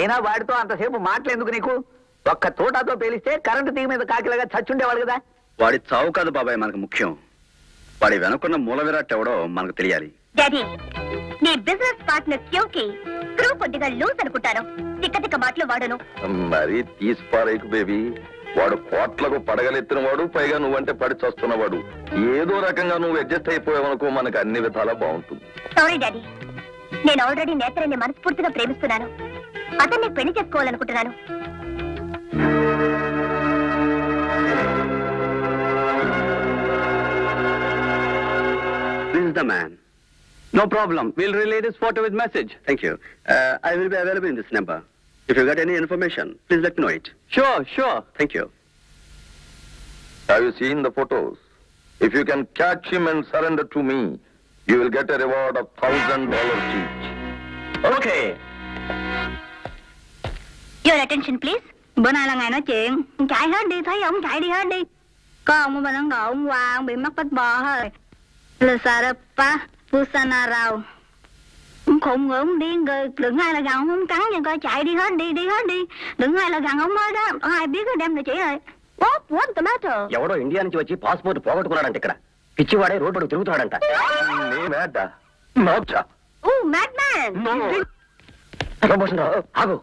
అయినా వాడితో అంతసేపు మాటలేందుకు నీకు? ఒక్క తోటతో పేలిస్తే కరెంటు తీగ మీద కాకిలాగా చచ్చుండేవాడు కదా. వాడి చావు కాదు బాబాయ్ మనకు ముఖ్యం, వాడి వెనుకున్న మూల విరాట్ ఎవడో మనకు తెలియాలి. డాడీ, నీ బిజినెస్ పార్ట్నర్ క్యూకి స్క్రూ కొద్దిగా లూజ్ అనుకుంటాను. తిక్క మాటలు వాడను. మరి తీసిపారేకు బేబీ, వాడు కోట్లకు పడగలెత్తిన వాడు, పైగా నువ్వంటే పడి చస్తున్నవాడు. ఏదో రకంగా నువ్వు అడ్జస్ట్ అయిపోయావనుకో మనకు అన్ని విధాలా బాగుంటుంది. సారీ డాడీ, నేను ఆల్రెడీ నేత్రాన్ని మనస్ఫూర్తిగా ప్రేమిస్తున్నాను. అతన్ని పెళ్లి చేసుకోవాలనుకుంటున్నాను. This is the man. No problem. We'll relay this photo with message. Thank you. I will be available in this number. If you got any information, please let me know it. Sure. Thank you. Have you seen the photos? If you can catch him and surrender to me, you will get a reward of $1,000 each. Okay. Your attention please. Bữa nay là ngày nói chuyện. Chạy hết đi, thấy ông chạy đi hết đi. Có ông ở bên Ấn Độ hôm qua ông bị mắc bách bò thôi. Lusarapa Pusanarao. Ông khùng người, ông điên rồi. Đừng ai là gần ông không cắn nha, coi chạy đi hết đi. Đừng ai là gần ông mới đó. Ai biết cái đem này chỉ rồi. What's the matter? ఎవడో India నుంచి వచ్చి passport పోగొట్టుకున్నాడంట. ఇక్కడ పిచ్చివాడే road పడి తిరుగుతున్నాడంట. Oh, madman! Promotion ఆగు,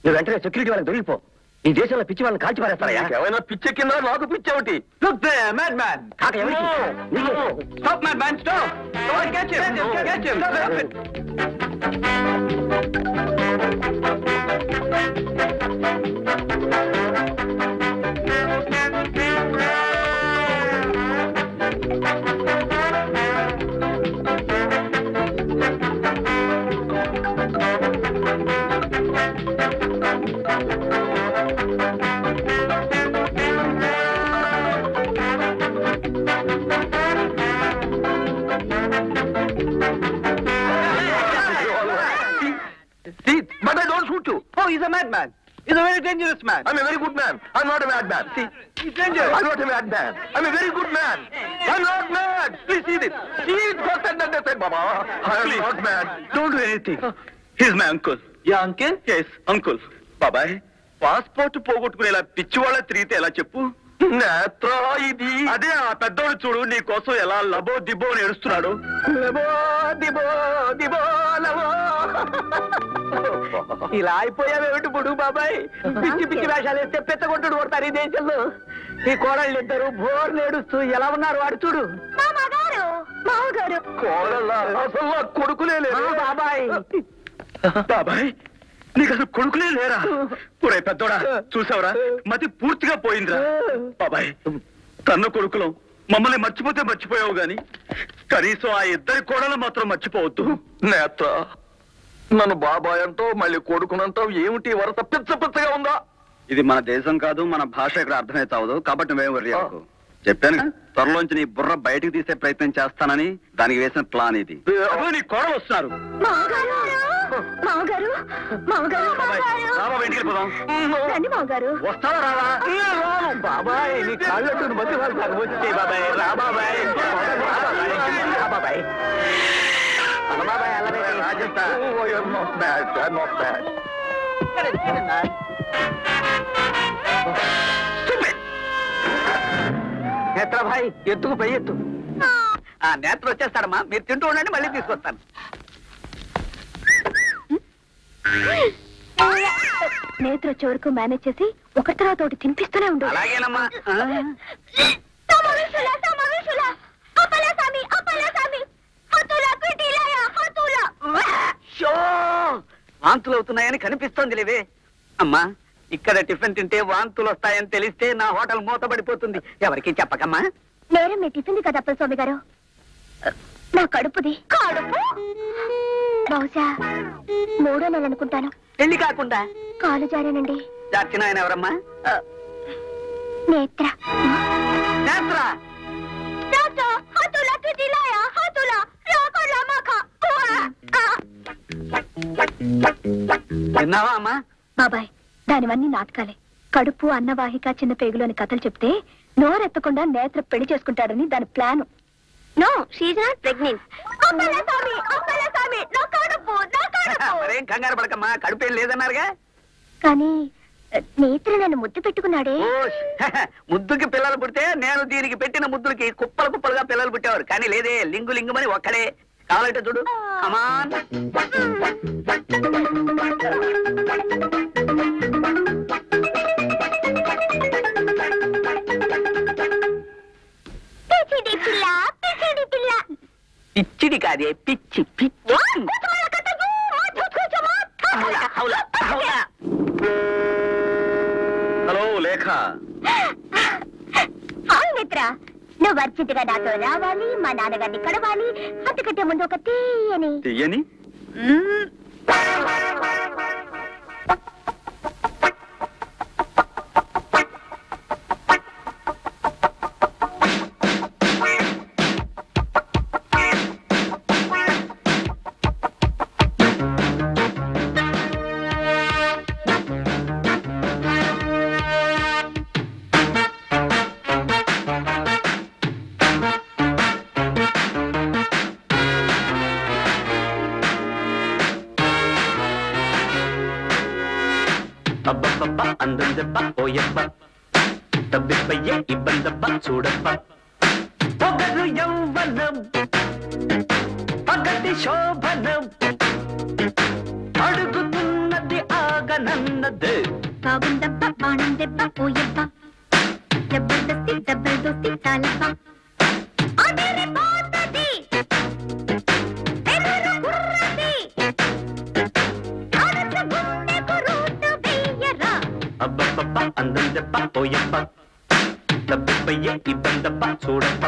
నువ్వు వెంటనే security వాళ్ళకి దొరికిపో. ఈ దేశంలో పిచ్చి వాళ్ళని కాల్చి పారేస్తారయ్యా. ఏమైనా పిచ్చి కింద నాకు పిచ్చి ఒకటి. కాక ఎవరికి? Stop, madman, stop! Catch him! But I don't shoot you. Oh, he's a madman. He's a very dangerous man. I'm a very good man. I'm not a madman. See, He's dangerous. I'm not a madman. I'm a very good man. I'm not mad. Please see this. See it first and then they say, Baba, I'm not mad. Don't do anything. He's my uncle. Yeah, uncle? Yes, uncle. బాబాయ్, passport పోగొట్టుకునేలా పిచ్చి వాళ్ళ తిరిగితే ఎలా చెప్పు? నేత్రా ఇది. అదే ఆ పెద్దోడు చూడు, నీ కోసం ఎలా లబో దిబ్బో అని ఏడుస్తున్నాడు. ఇలా అయిపోయావేమిటి బుడు బాబాయ్? పిచ్చి వేషాలు వేస్తే పెద్దగొట్టుడు కొడతారు ఈ దేశంలో. ఈ కోడళ్ళు ఇద్దరు బోర్ నేడుస్తూ ఎలా ఉన్నారు వాడు చూడు. మామగారు కోడళ్ళ అసలు నా కొడుకులే లేదు బాబాయ్. బాబాయ్, నీకు అసలు కొడుకులే లేరా? ఒరే పెద్దోడా, చూసావురా, మతి పూర్తిగా పోయిందిరా. బాబాయ్, తన కొడుకులం మమ్మల్ని మర్చిపోతే మర్చిపోయావు గాని కనీసం ఆ ఇద్దరి కోడలు మాత్రం మర్చిపోవద్దు. నేత్ర, నన్ను బాబాయ్ అంటావు, మళ్ళీ కొడుకునంటావు. ఏమిటి వరస పిచ్చగా ఉందా? ఇది మన దేశం కాదు, మన భాష ఇక్కడ అర్థమై చావదు. కాబట్టి మేము వర్రీ అవ్వకు. చెప్పాను, త్వరలోంచి నీ బుర్ర బయటికి తీసే ప్రయత్నం చేస్తానని. దానికి వేసిన ప్లాన్ ఇది. అదో నీ కోడలు వస్తున్నారు. వస్తావా రావా? బాబాయ్, నీ కాళ్ళట్టు మధ్య వాళ్ళు వచ్చే బాబాయ్. రా బాబాయ్. బాబాయ్ నేత్ర భాయ్, ఎత్తుకు పై ఎత్తు. ఆ నేత్ర వచ్చేస్తాడమ్మా, మీరు తింటూ ఉండండి, మళ్ళీ తీసుకొస్తాను. నేత్ర వచ్చే వరకు మేనేజ్ చేసి ఒక తర్వాత ఒకటి తినిపిస్తూనే ఉండు. అలాగేనమ్మా. వాంతులు అవుతున్నాయని కనిపిస్తోంది లేవే. అమ్మా, ఇక్కడ టిఫిన్ తింటే వాంతులు వస్తాయని తెలిస్తే నా హోటల్ మూతబడిపోతుంది. ఎవరికి చెప్పకమ్మా. నేరం మీ టిఫిన్ కదా స్వామి గారు, నా కడుపుది. కడుపు బహుశా 3వ నెల అనుకుంటాను. పెళ్లి కాకుండా కాలు జారానండి. జార్చిన ఆయన ఎవరమ్మా? నేత్ర. నేత్ర విన్నావా అమ్మా? బాబాయ్, దానివన్నీ నాటకాలే. కడుపు, అన్నవాహిక, చిన్న పేగులోని కథలు చెప్తే నోరెత్తకుండా నేత్ర పెళ్లి చేసుకుంటాడని దాని ప్లాన్. No, she not pregnant. మరేం కంగారు పడకమ్మా, కడుపేం లేదన్నారుగా. కానీ నేత్ర నన్ను ముద్దు పెట్టుకున్నాడే. ఓ ముద్దుకి పిల్లలు పుడితే నేను దీనికి పెట్టిన ముద్దులకి కుప్పలు కుప్పలుగా పిల్లలు పుట్టేవారు. కానీ లేదే, లింగు లింగుమని ఒక్కడే. కావాలంటే చూడు. అమాన్ పిచ్చిడి కాదే, పిచ్చి పిచ్చి. హలో లేఖ. అవును మిత్ర, నువ్వు అర్జెంటుగా నాతో రావాలి, మా నాన్నగారిని కడవాలి. అంతకంటే ముందు ఒక తీయని తీయని అబ్బబ్బబ్బ అందందబ్బ ఓయబ్బ తబ్బిబ్బయ్యే ఇబ్బందబ్బ చూడబ్బ పొగరు యౌవనం పగటి శోభనం అడుగుతున్నది ఆగనన్నది. బాగుందబ్బ బాణం దెబ్బ పోయబ్బ జబర్దస్తి డబ్బల్ దోస్తి చాలబ్బ అదిరిపోతది ఎదురు గుర్రది ఆడత గుండెకు రూటు వెయ్యరా. అబ్బబ్బబ్బ అందందబ్బ ఓయబ్బ తబ్బిబ్బయ్యే ఇబ్బందబ్బ చూడబ్బ.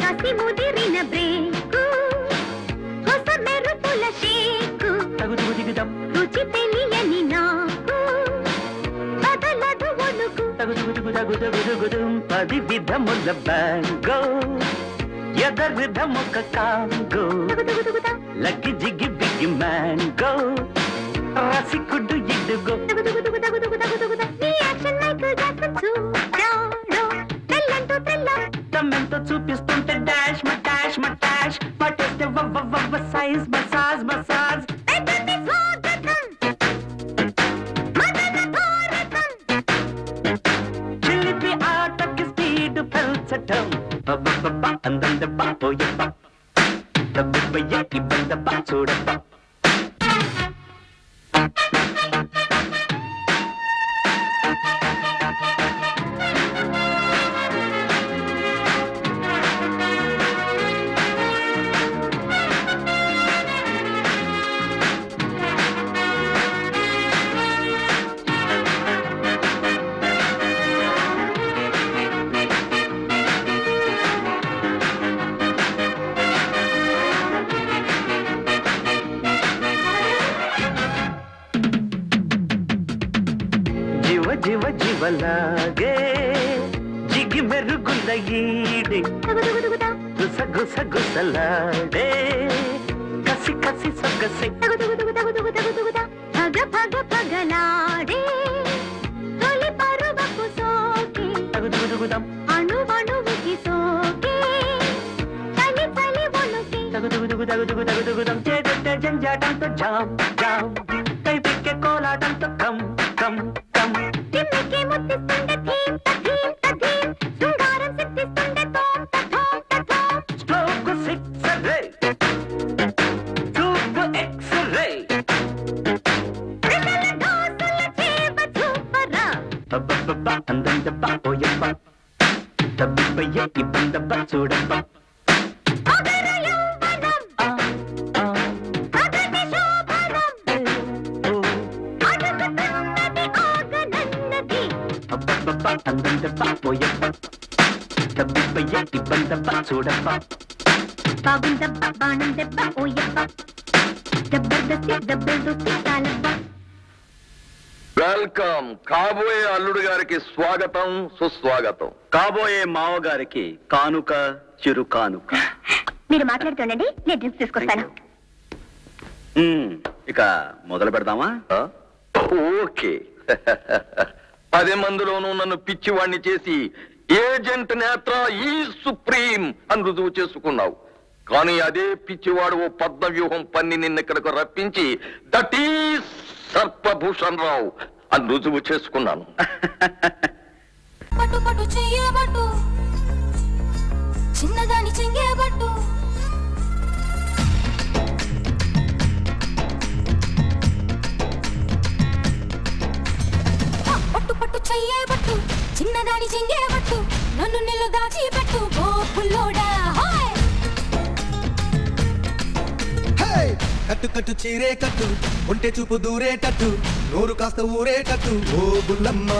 కసి ముదిరిన బ్రేకు కొస మెరుపుల షేకు రుచి తెలియని నాకు బదలదు వణుకు. పది విధముల బ్యాంగో ఎదర్ విధమొక కాంగో లగ్గి జిగ్గి బిగ్గి మ్యాంగో రసికుడు ఇడుగో. నీ యాక్షన్ మైకల్ జాక్సన్ చూడాలో తెల్లంటూ తెల్లం తమ్మెంతో చూపిస్తుంటే డాష్ మటాష్ మటాష్ పట్టేస్తే వవ్వ సైజ్ మసాజ్ మసాజ్. పెద్దది స్వాగతం మదన భారతం చిలిపి ఆటకి స్పీడ్ పెంచటం. అబ్బబ్బబ్బ అందందబ్బ ఓయబ్బ తబ్బిబ్బయ్యే ఇబ్బందబ్బ చూడబ్బ. జివ జివలాగే జిగి మెరుగుల ఈడి గుస గుస గుసలాడే కసి కసి సొగసి. పగ పగ పగలాడే తొలి పరువపు సోకి అణు అణువుకి సోకి చలి చలి వణుకి చేగొట్టే జంజాటంతో జామ్ జామ్ కై పిక్కే కోలాటంతో కమ్ కమ్ కమ్. తిమ్మికి ముత్తిస్తుండే థీమ్ థీమ్ థీమ్ శృంగారం సిద్ధిస్తుండే తోం తోం తోం స్ట్రోక్ సిక్స్ రే చూపు ఎక్స్ రే. ప్రజల దోసుల చేవ చూపరా. అబ్బబ్బబ్బ అందందబ్బ ఓయబ్బ తబ్బిబ్బయ్యే ఇబ్బందబ్బ చూడబ్బ. అగర యౌవనం అగటి శోభనం అడుగుతున్నది ఆగనన్నది. అబ్బబ్బబ్బ అందందబ్బ ఓయబ్బ తబ్బిబ్బయ్యే ఇబ్బందబ్బ చూడబ్బ. బాగుందబ్బ బాణం దెబ్బ ఓయబ్బ జబర్దస్తి డబ్బులు దోస్తి చాలబ్బ వెల్కమ్. కాబోయే అల్లుడు గారికి స్వాగతం, సుస్వాగతం. కాబోయే మావగారికి కానుక, చిరు కానుక. మీరు మాట్లాడుతుండండి, నేను డ్రింక్స్ తీసుకొస్తాను. ఇక మొదలు పెడదామా? ఓకే. 10 మందిలోనూ నన్ను పిచ్చివాణ్ణి చేసి ఏజెంట్ నేత్ర ఈ సుప్రీం అని రుజువు చేసుకున్నావు. కానీ అదే పిచ్చివాడు ఓ పద్మ వ్యూహం పన్ని నిన్నెక్కడికి రప్పించి దట్ ఈస్ సర్పభూషణ్ రావు అని రుజువు చేసుకున్నాను. పట్టు పట్టు చెయ్యబట్టు చిన్నదాని చెంగేబట్టు పట్టు పట్టు చెయ్యబట్టు చిన్నదాని చెంగేబట్టు నన్ను నిల్లు దాచి పెట్టు ఓ పుల్లోడా. కట్టు కట్టు చీరే కట్టు, ఒంటె చూపు దూరేటట్టు, నోరు కాస్త ఊరేటట్టు ఓ బుల్లమ్మ.